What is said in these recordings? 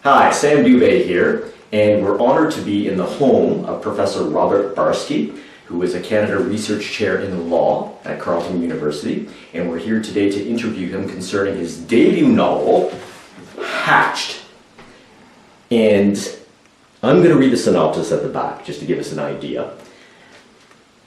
Hi, Sam Dube here, and we're honored to be in the home of Professor Robert Barsky, who is a Canada Research Chair in Law at Carleton University, and we're here today to interview him concerning his debut novel, Hatched. And I'm going to read the synopsis at the back, just to give us an idea.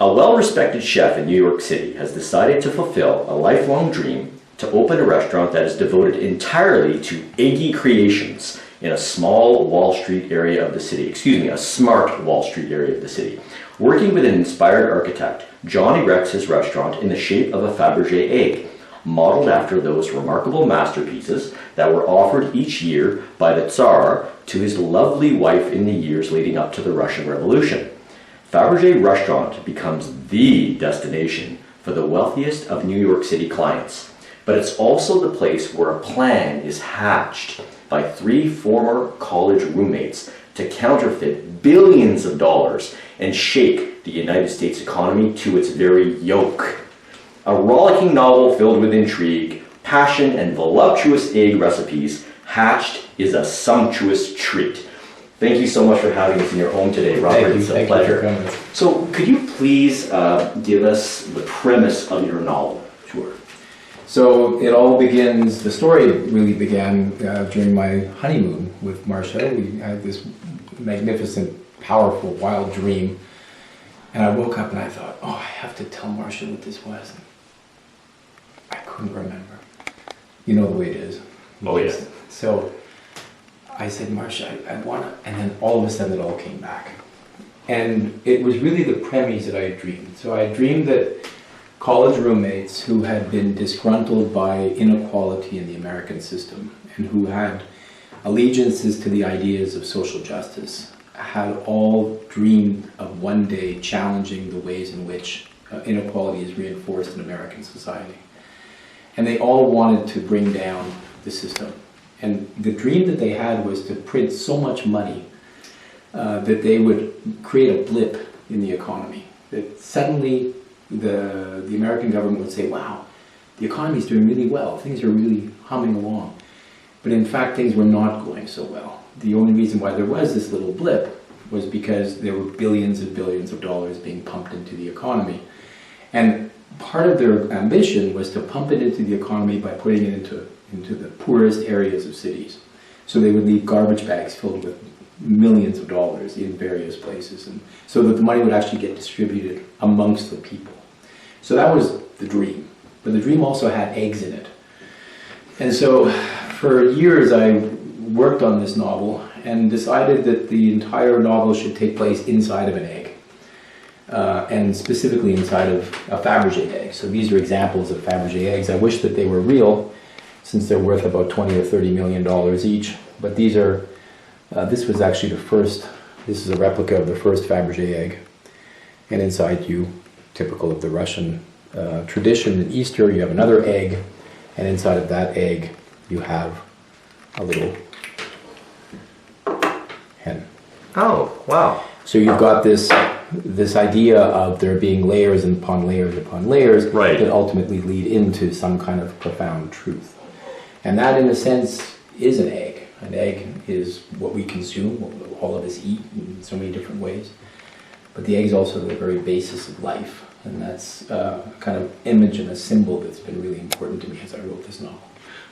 A well-respected chef in New York City has decided to fulfill a lifelong dream to open a restaurant that is devoted entirely to eggy creations in a small Wall Street area of the city. A smart Wall Street area of the city. Working with an inspired architect, John erects his restaurant in the shape of a Faberge egg, modeled after those remarkable masterpieces that were offered each year by the Tsar to his lovely wife in the years leading up to the Russian Revolution. Faberge Restaurant becomes the destination for the wealthiest of New York City clients, but it's also the place where a plan is hatched by 3 former college roommates to counterfeit billions of dollars and shake the United States economy to its very yoke. A rollicking novel filled with intrigue, passion, and voluptuous egg recipes, Hatched is a sumptuous treat. Thank you so much for having us in your home today, Robert. It's a pleasure. So could you please give us the premise of your novel? Sure. So it all begins, the story really began during my honeymoon with Marcia. We had this magnificent, powerful, wild dream. And I woke up and I thought, oh, I have to tell Marcia what this was. I couldn't remember. You know the way it is. Oh, yes. So I said, Marcia, I want to, and then all of a sudden it all came back. And it was really the premise that I had dreamed. So I dreamed that college roommates who had been disgruntled by inequality in the American system and who had allegiances to the ideas of social justice had all dreamed of one day challenging the ways in which inequality is reinforced in American society. And they all wanted to bring down the system. And the dream that they had was to print so much money that they would create a blip in the economy. That suddenly the American government would say, wow, the economy is doing really well, things are really humming along. But in fact, things were not going so well. The only reason why there was this little blip was because there were billions and billions of dollars being pumped into the economy. And part of their ambition was to pump it into the economy by putting it into the poorest areas of cities. So they would leave garbage bags filled with millions of dollars in various places, and so that the money would actually get distributed amongst the people. So that was the dream. But the dream also had eggs in it. And so for years I worked on this novel and decided that the entire novel should take place inside of an egg. And specifically inside of a Faberge egg. So these are examples of Faberge eggs. I wish that they were real, since they're worth about $20 or $30 million each. But these are, this was actually the first, this is a replica of the first Faberge egg. And inside you, typical of the Russian tradition, in Easter you have another egg, and inside of that egg you have a little hen. Oh, wow. So you've got this idea of there being layers upon layers upon layers that ultimately lead into some kind of profound truth. And that, in a sense, is an egg. An egg is what we consume, what all of us eat in so many different ways. But the egg is also the very basis of life. And that's a kind of image and a symbol that's been really important to me as I wrote this novel.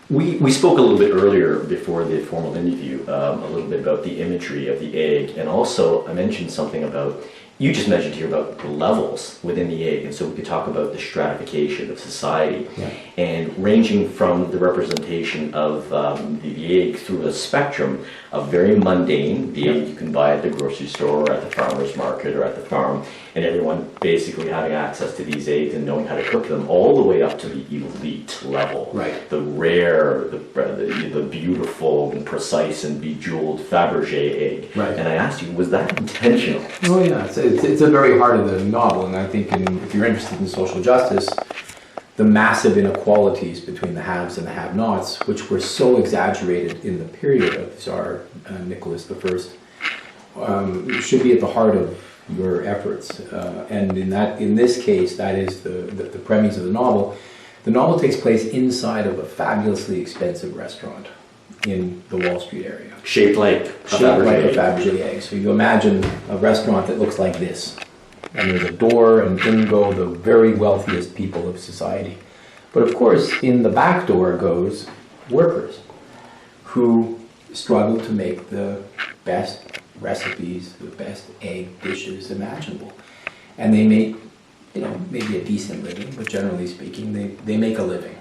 We spoke a little bit earlier before the formal interview a little bit about the imagery of the egg, and also I mentioned something about, you just mentioned here about the levels within the egg, and so we could talk about the stratification of society, and ranging from the representation of the egg through a spectrum of very mundane, the egg you can buy at the grocery store or at the farmer's market or at the farm, and everyone basically having access to these eggs and knowing how to cook them, all the way up to the elite level, the rare, the beautiful and precise and bejeweled Faberge egg. And I asked you, was that intentional? Oh yeah, it's a very heart of the novel, and I think if you're interested in social justice, the massive inequalities between the haves and the have-nots, which were so exaggerated in the period of Tsar Nicholas I, should be at the heart of your efforts. And in this case, that is the premise of the novel. The novel takes place inside of a fabulously expensive restaurant. in the Wall Street area. Shaped like A Faberge egg. So you imagine a restaurant that looks like this. And there's a door, and in go the very wealthiest people of society. But of course, in the back door goes workers who struggle to make the best recipes, the best egg dishes imaginable. And they make, maybe a decent living, but generally speaking, they make a living.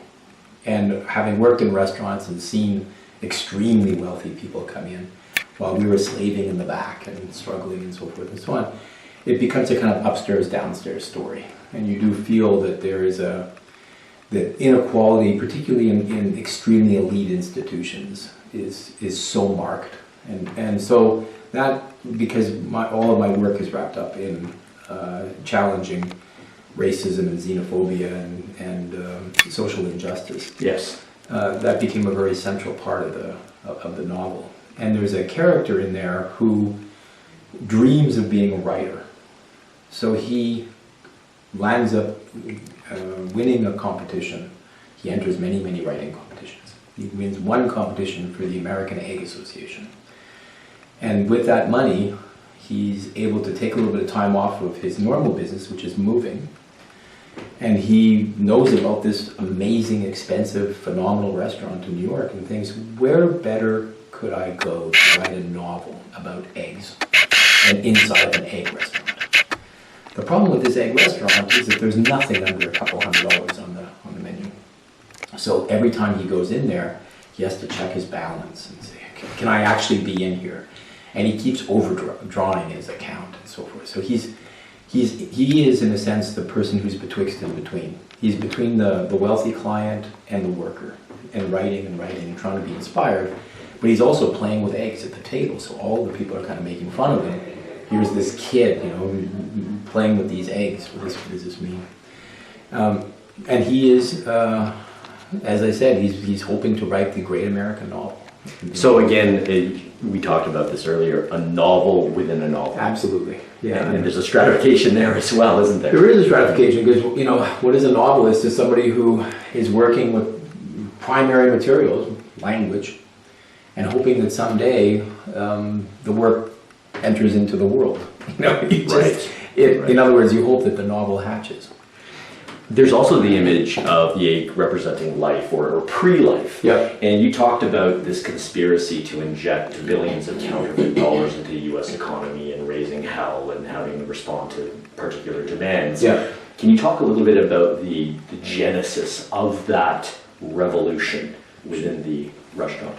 And having worked in restaurants and seen extremely wealthy people come in while we were slaving in the back and struggling and so forth and so on, it becomes a kind of upstairs, downstairs story. And you do feel that there is that inequality, particularly in extremely elite institutions, is so marked. And so that, because all of my work is wrapped up in challenging racism and xenophobia and social injustice. Yes. That became a very central part of the novel. And there's a character in there who dreams of being a writer. So he lands up winning a competition. He enters many, many writing competitions. He wins one competition for the American Egg Association. And with that money, he's able to take a little bit of time off of his normal business, which is moving. And he knows about this amazing, expensive, phenomenal restaurant in New York and thinks, where better could I go to write a novel about eggs and inside of an egg restaurant? The problem with this egg restaurant is that there's nothing under $200 on the menu. So every time he goes in there, he has to check his balance and say, can I actually be in here? And he keeps overdrawing his account and so forth. So he is, in a sense, the person who's betwixt and between. He's between the wealthy client and the worker, and writing and trying to be inspired. But he's also playing with eggs at the table, so all the people are kind of making fun of him. Here's this kid, playing with these eggs. What does this mean? And he is, as I said, he's hoping to write the great American novel. So again, we talked about this earlier, a novel within a novel. Absolutely. Yeah. And there's a stratification there as well, isn't there? There is a stratification because, what is a novelist is somebody who is working with primary materials, language, and hoping that someday the work enters into the world. Right. In other words, you hope that the novel hatches. There's also the image of the egg representing life or pre-life. Yeah. And you talked about this conspiracy to inject billions of counterfeit dollars into the U.S. economy and raising hell and having to respond to particular demands. Yeah. Can you talk a little bit about the genesis of that revolution within the restaurant?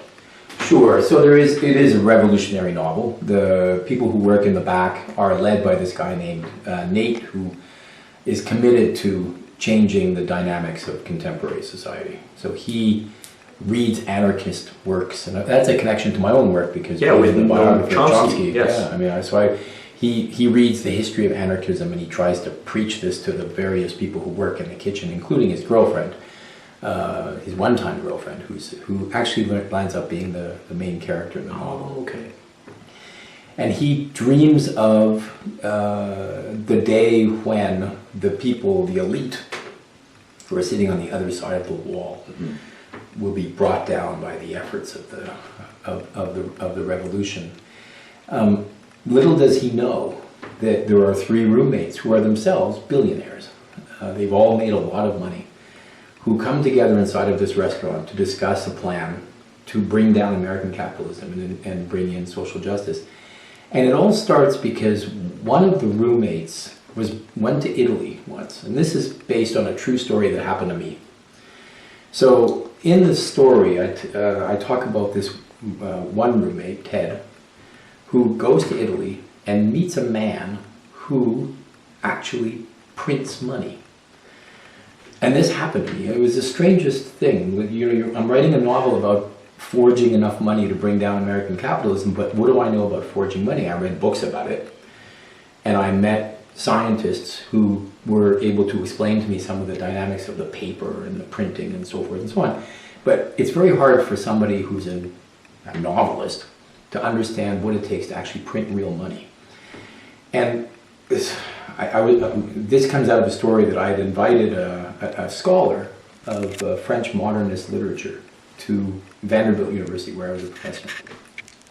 Sure. So it is a revolutionary novel. The people who work in the back are led by this guy named Nate, who is committed to changing the dynamics of contemporary society. So he reads anarchist works, and that's a connection to my own work because with the biography of Chomsky. Yes. Yeah, he reads the history of anarchism and he tries to preach this to the various people who work in the kitchen, including his girlfriend. His one-time girlfriend, who actually lands up being the main character in the novel. Oh, okay. And he dreams of the day when the people, the elite, who are sitting on the other side of the wall, will be brought down by the efforts of the revolution. Little does he know that there are 3 roommates who are themselves billionaires. They've all made a lot of money, who come together inside of this restaurant to discuss a plan to bring down American capitalism and bring in social justice. And it all starts because one of the roommates went to Italy once, and this is based on a true story that happened to me. So in the story, I talk about this one roommate, Ted, who goes to Italy and meets a man who actually prints money. And this happened to me. It was the strangest thing. I'm writing a novel about forging enough money to bring down American capitalism, but what do I know about forging money? I read books about it, and I met scientists who were able to explain to me some of the dynamics of the paper and the printing and so forth and so on. But it's very hard for somebody who's a novelist to understand what it takes to actually print real money. And this comes out of a story that I had invited a scholar of French modernist literature to Vanderbilt University, where I was a professor.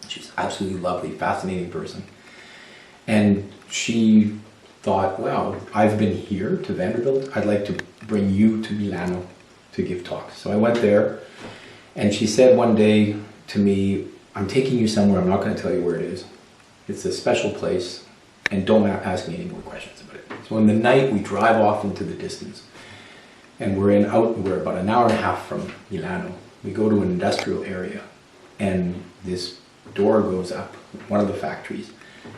She's absolutely lovely, fascinating person. And she thought, well, I've been here to Vanderbilt. I'd like to bring you to Milano to give talks. So I went there, and she said one day to me, I'm taking you somewhere. I'm not going to tell you where it is. It's a special place, and don't ask me any more questions about it. So in the night, we drive off into the distance, and we're about an hour and a half from Milano. We go to an industrial area, and this door goes up, one of the factories,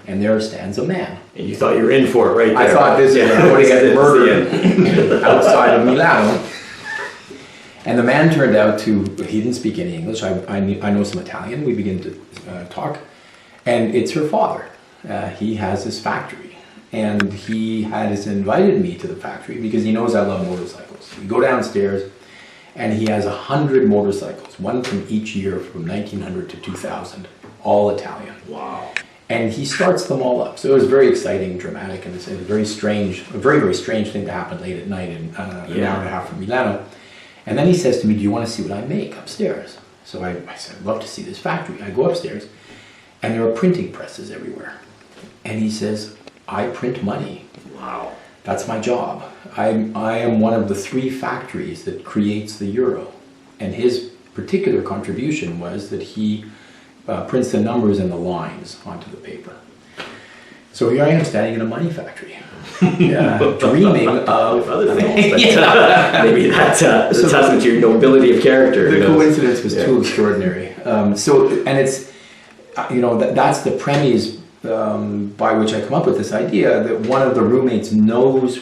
and there stands a man. And you thought you were in for it right there. I thought this is going to get murdered outside of Milano. And the man turned out to, he didn't speak any English. I know some Italian. We begin to talk. And it's her father. He has this factory. And he has invited me to the factory because he knows I love motorcycles. We go downstairs, and he has 100 motorcycles, one from each year from 1900 to 2000, all Italian. Wow. And he starts them all up. So it was very exciting, dramatic, and it's a very, very strange thing to happen late at night in an hour and a half from Milano. And then he says to me, do you want to see what I make upstairs? So I said, I'd love to see this factory. I go upstairs, and there are printing presses everywhere. And he says, I print money. Wow. That's my job. I am one of the 3 factories that creates the euro. And his particular contribution was that he prints the numbers and the lines onto the paper. So here I am standing in a money factory, dreaming of other things. But, maybe that's testament to your nobility of character. The coincidence was too extraordinary. And it's, that's the premise by which I come up with this idea that one of the roommates knows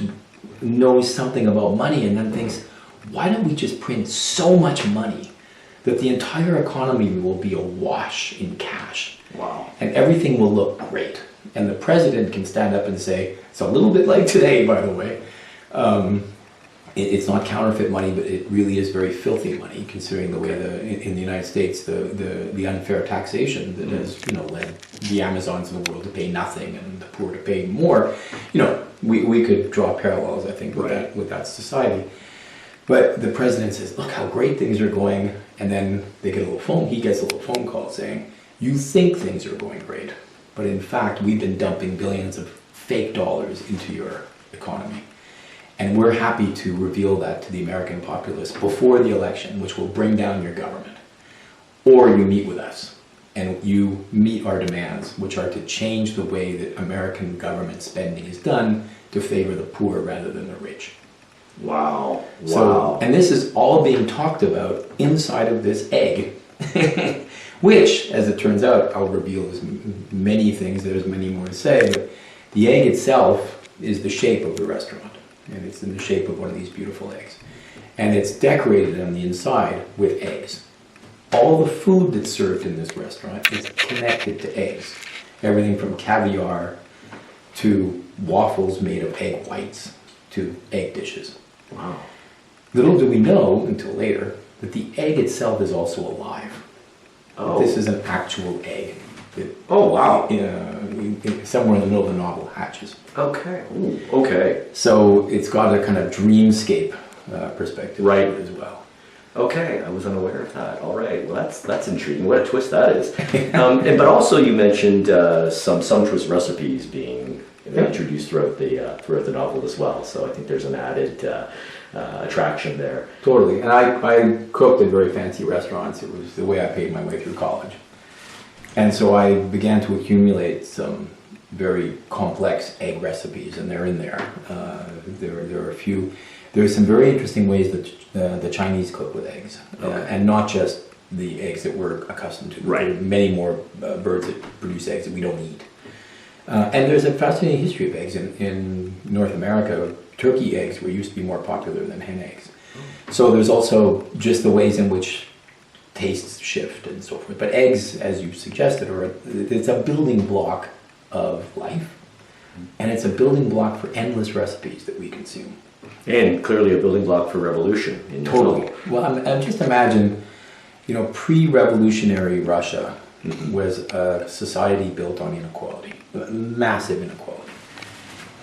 something about money and then thinks, why don't we just print so much money that the entire economy will be awash in cash. Wow. And everything will look great. And the president can stand up and say, it's a little bit like today, by the way. It's not counterfeit money, but it really is very filthy money, considering the way in the United States, the unfair taxation that has led the Amazons of the world to pay nothing and the poor to pay more. We could draw parallels, I think, with that society. But the president says, look how great things are going, and then he gets a little phone call saying, you think things are going great, but in fact we've been dumping billions of fake dollars into your economy. And we're happy to reveal that to the American populace before the election, which will bring down your government. Or you meet with us, and you meet our demands, which are to change the way that American government spending is done to favor the poor rather than the rich. Wow. So, and this is all being talked about inside of this egg, which, as it turns out, I'll reveal many things, there's many more to say, but the egg itself is the shape of the restaurant, and it's in the shape of one of these beautiful eggs. And it's decorated on the inside with eggs. All the food that's served in this restaurant is connected to eggs. Everything from caviar to waffles made of egg whites to egg dishes. Wow. Little do we know, until later, that the egg itself is also alive. Oh. This is an actual egg. Oh, wow. Somewhere in the middle of the novel hatches. Okay. Ooh, okay. So it's got a kind of dreamscape perspective right. as well. Okay, I was unaware of that. All right, well that's intriguing. What a twist that is. But also you mentioned some sumptuous recipes being introduced throughout the novel as well. So I think there's an added attraction there. Totally, and I cooked at very fancy restaurants. It was the way I paid my way through college. And so I began to accumulate some very complex egg recipes, and they're in there. There are a few. There are some very interesting ways that the Chinese cook with eggs, and not just the eggs that we're accustomed to. Right. There are many more birds that produce eggs that we don't eat. And there's a fascinating history of eggs. In North America, turkey eggs used to be more popular than hen eggs. So there's also just the ways in which tastes shift and so forth. But eggs, as you suggested, it's a building block of life, and it's a building block for endless recipes that we consume. And clearly a building block for revolution. In Totally. Well, I'm just imagine, pre-revolutionary Russia was a society built on inequality, massive inequality.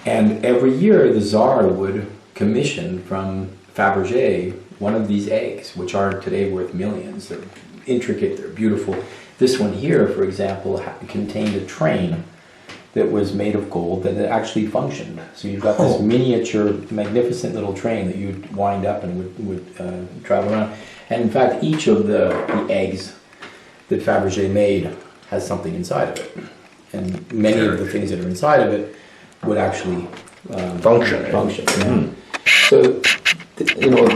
And every year the Tsar would commission from Faberge one of these eggs, which are today worth millions. They're intricate, they're beautiful. This one here, for example, contained a train that was made of gold that actually functioned. So you've got this miniature, magnificent little train that you'd wind up and would travel around. And in fact, each of the eggs that Faberge made has something inside of it. And many of the things that are inside of it would actually function. Yeah. So,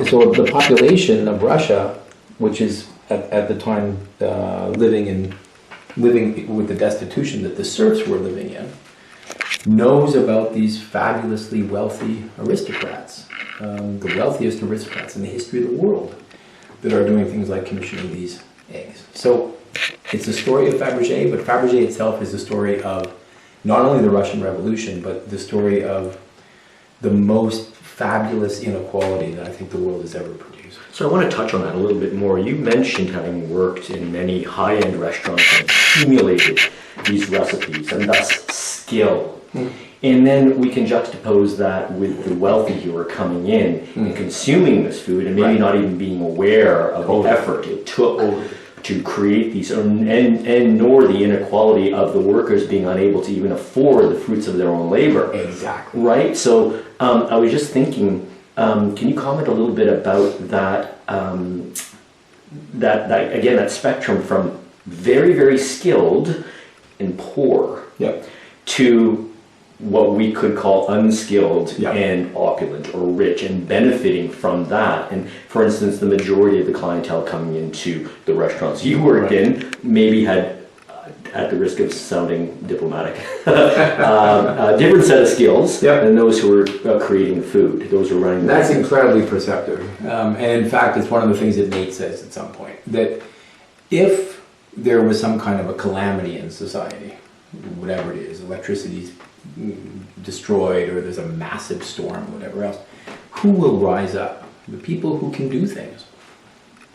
so the population of Russia, which is at the time living with the destitution that the serfs were living in, knows about these fabulously wealthy aristocrats, the wealthiest aristocrats in the history of the world, that are doing things like commissioning these eggs. So it's a story of Faberge, but Faberge itself is a story of not only the Russian Revolution, but the story of the most fabulous inequality that I think the world has ever produced. So I want to touch on that a little bit more. You mentioned having worked in many high-end restaurants and accumulated these recipes, and thus skill. And then we can juxtapose that with the wealthy who are coming in and consuming this food and maybe not even being aware of the effort it took to create these, and nor the inequality of the workers being unable to even afford the fruits of their own labor. Exactly. Right? So I was just thinking, can you comment a little bit about that, that spectrum from very, very skilled and poor to what we could call unskilled and opulent or rich and benefiting from that. And for instance, the majority of the clientele coming into the restaurants you worked in maybe had, at the risk of sounding diplomatic, a different set of skills than those who were creating the food, those who were running the That's incredibly perceptive. And in fact, it's one of the things that Nate says at some point, that if there was some kind of a calamity in society, whatever it is, electricity's destroyed or there's a massive storm, whatever else, who will rise up? The people who can do things,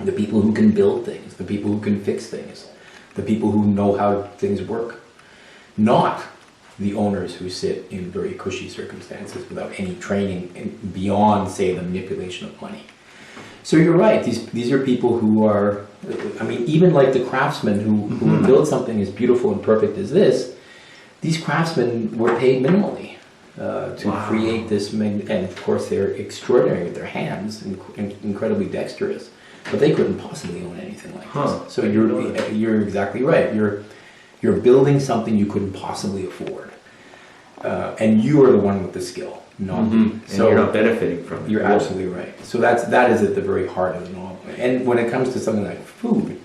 the people who can build things, the people who can fix things, the people who know how things work, not the owners who sit in very cushy circumstances without any training beyond, say, the manipulation of money. So you're right, these are people who are, I mean, even like the craftsmen who build something as beautiful and perfect as this, these craftsmen were paid minimally to create this, and of course they're extraordinary with their hands, incredibly dexterous, but they couldn't possibly own anything like this. So you're exactly right. You're building something you couldn't possibly afford, and you are the one with the skill, not me. So you're not benefiting from it. You're absolutely right. So that is at the very heart of the novel. And when it comes to something like food,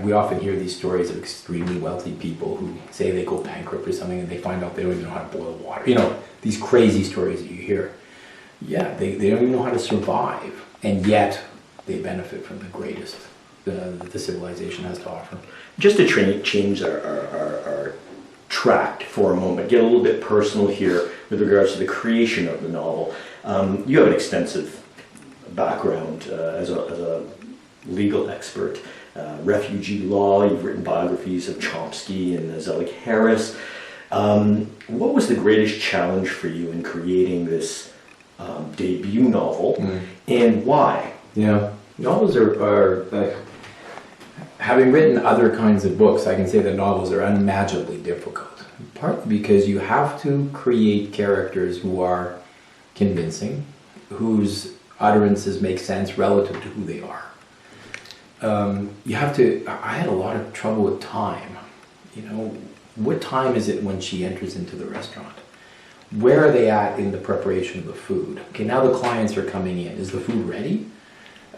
we often hear these stories of extremely wealthy people who say they go bankrupt or something and they find out they don't even know how to boil water. You know, these crazy stories that you hear. Yeah, they don't even know how to survive, and yet they benefit from the greatest that the civilization has to offer. Just to change our track for a moment, get a little bit personal here with regards to the creation of the novel. You have an extensive background as a legal expert. Refugee law, you've written biographies of Chomsky and Zelig Harris. What was the greatest challenge for you in creating this debut novel, and why? Yeah, novels are like, having written other kinds of books, I can say that novels are unimaginably difficult. Partly because you have to create characters who are convincing, whose utterances make sense relative to who they are. You have to, I had a lot of trouble with time. You know, what time is it when she enters into the restaurant? Where are they at in the preparation of the food? Okay, now the clients are coming in. Is the food ready?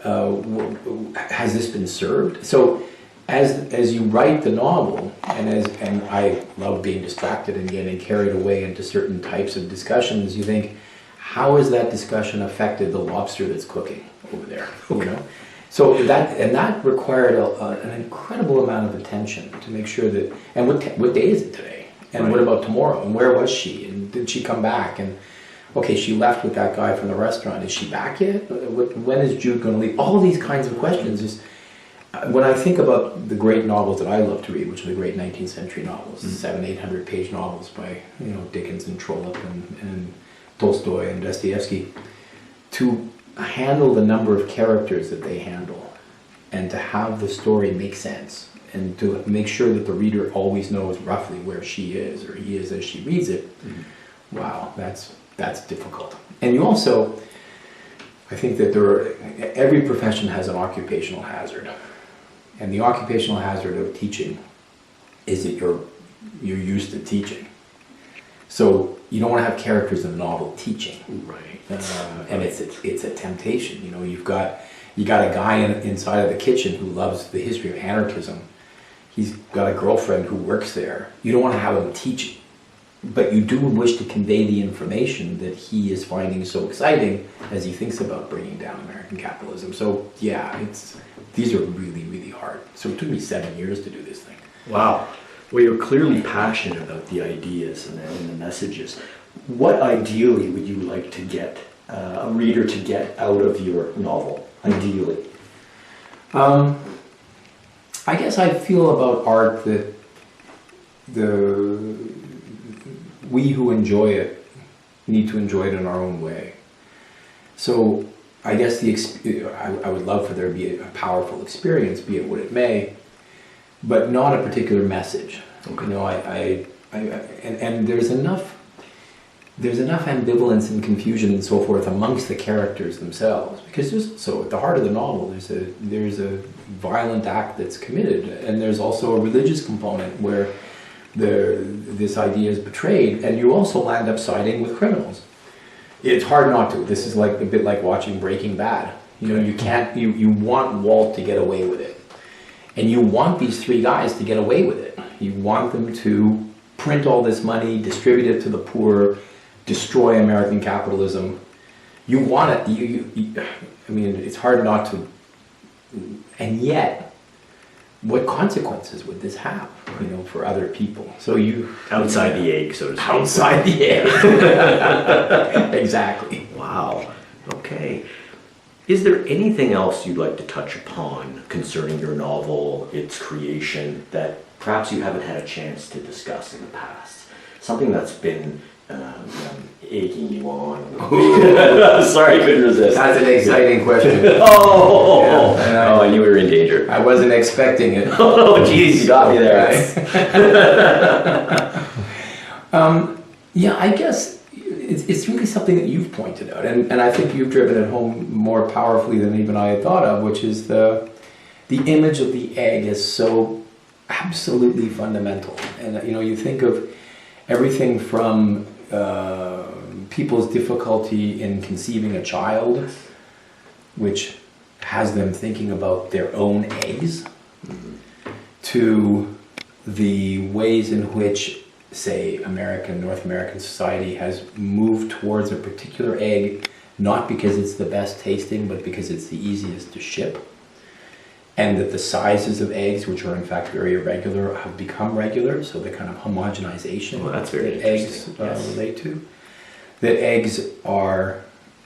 Has this been served? So as you write the novel, and I love being distracted and getting carried away into certain types of discussions, you think, how has that discussion affected the lobster that's cooking over there? You know? So that required an incredible amount of attention to make sure that, and what day is it today? And what about tomorrow? And where was she? And did she come back? And okay, she left with that guy from the restaurant. Is she back yet? When is Jude going to leave? All these kinds of questions. When I think about the great novels that I love to read, which are the great 19th century novels, 700-800 page novels by Dickens and Trollope and Tolstoy and Dostoevsky, to handle the number of characters that they handle, and to have the story make sense, and to make sure that the reader always knows roughly where she is or he is as she reads it, wow, that's difficult. And you also, I think that every profession has an occupational hazard. And the occupational hazard of teaching is that you're used to teaching. So you don't want to have characters in a novel teaching. Right. And it's a temptation. You know, you got a guy inside of the kitchen who loves the history of anarchism. He's got a girlfriend who works there. You don't want to have him teaching, but you do wish to convey the information that he is finding so exciting as he thinks about bringing down American capitalism. So yeah, these are really, really hard. So it took me 7 years to do this thing. Wow. Well, you're clearly passionate about the ideas and the messages. What ideally would you like to get a reader to get out of your novel, ideally? I guess I feel about art that we who enjoy it need to enjoy it in our own way. So I guess I would love for there to be a powerful experience, be it what it may, but not a particular message. Okay. You know, and there's enough ambivalence and confusion and so forth amongst the characters themselves, because at the heart of the novel there's a violent act that's committed, and there's also a religious component where this idea is betrayed, and you also land up siding with criminals. It's hard not to. This is like a bit like watching Breaking Bad. You know, you can't. You want Walt to get away with it, and you want these three guys to get away with it. You want them to print all this money, distribute it to the poor, destroy American capitalism. You want it. I mean, it's hard not to. And yet, what consequences would this have, you know, for other people? So outside the egg, so to speak. Outside the egg. Exactly. Wow. Okay. Is there anything else you'd like to touch upon concerning your novel, its creation, that perhaps you haven't had a chance to discuss in the past? Something that's been egging you on. Sorry, I couldn't resist. That's an exciting question. I knew we were in danger. I wasn't expecting it. Oh, geez, you got me there. Yeah, I guess it's really something that you've pointed out, and I think you've driven it home more powerfully than even I had thought of, which is the image of the egg is so absolutely fundamental. And you know, you think of everything from people's difficulty in conceiving a child, which has them thinking about their own eggs, to the ways in which, say, North American society has moved towards a particular egg, not because it's the best tasting, but because it's the easiest to ship. And that the sizes of eggs, which are in fact very irregular, have become regular, so the kind of homogenization that's very that eggs relate to. That eggs are,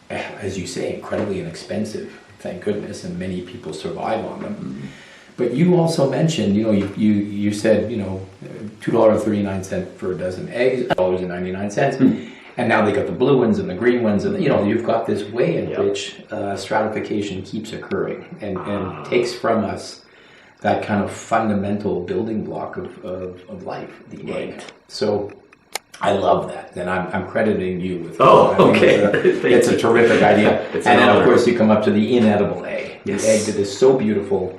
as you say, incredibly inexpensive, thank goodness, and many people survive on them. Mm-hmm. But you also mentioned, you know, you said, you know, $2.39 for a dozen eggs, $2.99, and now they got the blue ones and the green ones, and you know, you've got this way in which stratification keeps occurring and takes from us that kind of fundamental building block of life, the egg. So I love that, and I'm crediting you with that. It's a terrific idea. And then of course you come up to the inedible egg, the egg that is so beautiful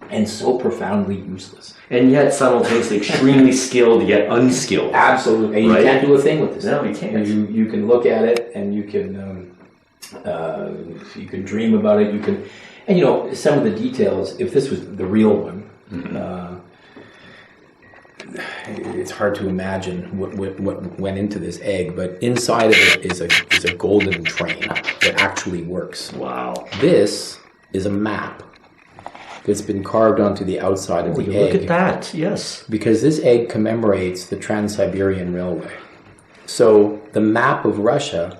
and so profoundly useless. And yet simultaneously extremely skilled, yet unskilled. Absolutely. And you can't do a thing with this. No, you can't. You can look at it and you can dream about it. And you know, some of the details, if this was the real one, it's hard to imagine what went into this egg, but inside of it is a golden train that actually works. Wow. This is a map that's been carved onto the outside of the egg. Look at that, yes. Because this egg commemorates the Trans-Siberian Railway. So the map of Russia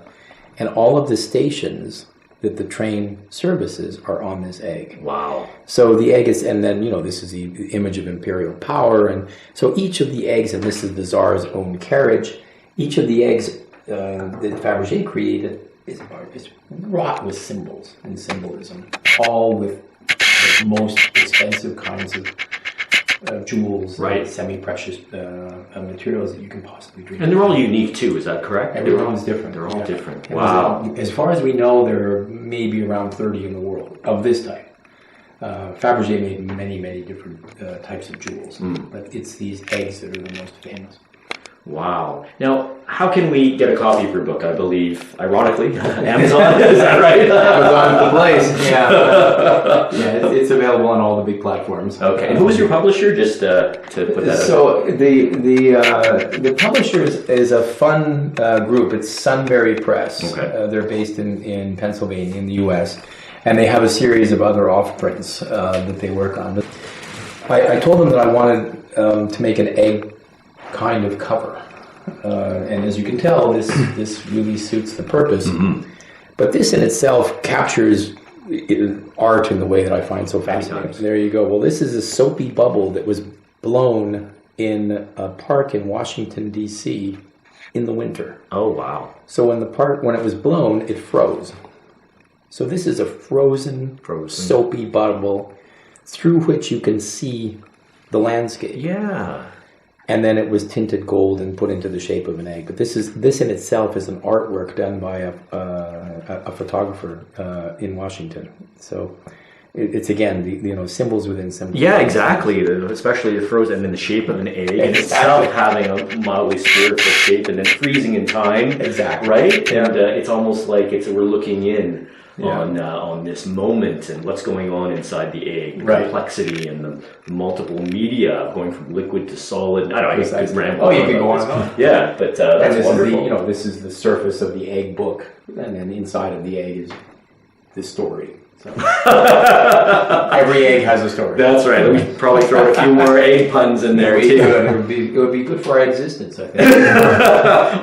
and all of the stations that the train services are on this egg. Wow. So the egg is, and then, you know, this is the image of imperial power, and so each of the eggs, and this is the Tsar's own carriage, each of the eggs that Faberge created is wrought with symbols and symbolism, all with the most expensive kinds of jewels, right, semi-precious materials that you can possibly dream. And they're all unique too, is that correct? Everyone's different. They're all different. And Wow. as far as we know, there are maybe around 30 in the world of this type. Faberge made many, many different types of jewels, but it's these eggs that are the most famous. Wow. Now, how can we get a copy of your book? I believe, ironically, Amazon, is that right? Amazon's the place, yeah. Yeah, it's available on all the big platforms. Okay. And who is your publisher, just to put that So the publisher is a fun group. It's Sunbury Press. Okay. They're based in Pennsylvania, in the U.S., and they have a series of other off-prints that they work on. I told them that I wanted to make an egg kind of cover. And as you can tell, this really suits the purpose. Mm-hmm. But this in itself captures art in the way that I find so fascinating. There you go. Well, this is a soapy bubble that was blown in a park in Washington, D.C. in the winter. Oh, wow. So when it was blown, it froze. So this is a frozen. Soapy bubble through which you can see the landscape. Yeah. And then it was tinted gold and put into the shape of an egg. But this in itself is an artwork done by a photographer in Washington. So it's again symbols within symbols. Yeah, exactly. Especially the frozen and in the shape of an egg itself having a mildly spherical shape and then freezing in time. Exactly. Right. Yeah. And it's almost like we're looking in. On this moment and what's going on inside the egg, the complexity and the multiple media going from liquid to solid. I don't know, I could ramble. Oh, you can go on and on. Yeah, but that's this wonderful. This is the surface of the egg book, and then inside of the egg is the story. So every egg has a story. That's right. We probably throw a few more egg puns in there too. It would be good for our existence, I think.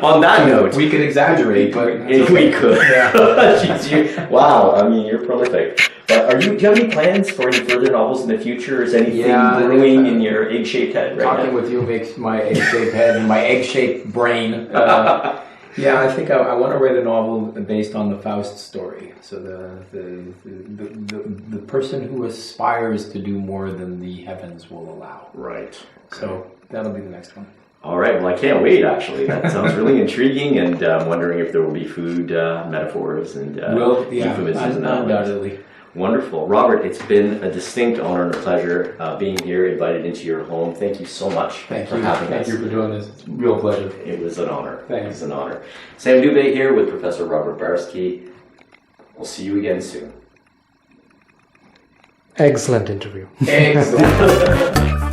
On that note, we could exaggerate, but if we could. Yeah. Jeez, wow. I mean, you're prolific. But do you have any plans for any further novels in the future? Is anything brewing in your egg-shaped head right now? Talking with you makes my egg-shaped head and my egg-shaped brain. Yeah, I think I want to write a novel based on the Faust story. So the person who aspires to do more than the heavens will allow. Right. So that'll be the next one. All right. Well, I can't wait. Actually, that sounds really intriguing, and I'm wondering if there will be food metaphors and euphemisms in that. Undoubtedly. Wonderful. Robert, it's been a distinct honor and a pleasure being here, invited into your home. Thank you so much for having us. Thank you for doing this. It's a real pleasure. It was an honor. Thanks. It was an honor. Sam Dube here with Professor Robert Barsky. We'll see you again soon. Excellent interview. Excellent.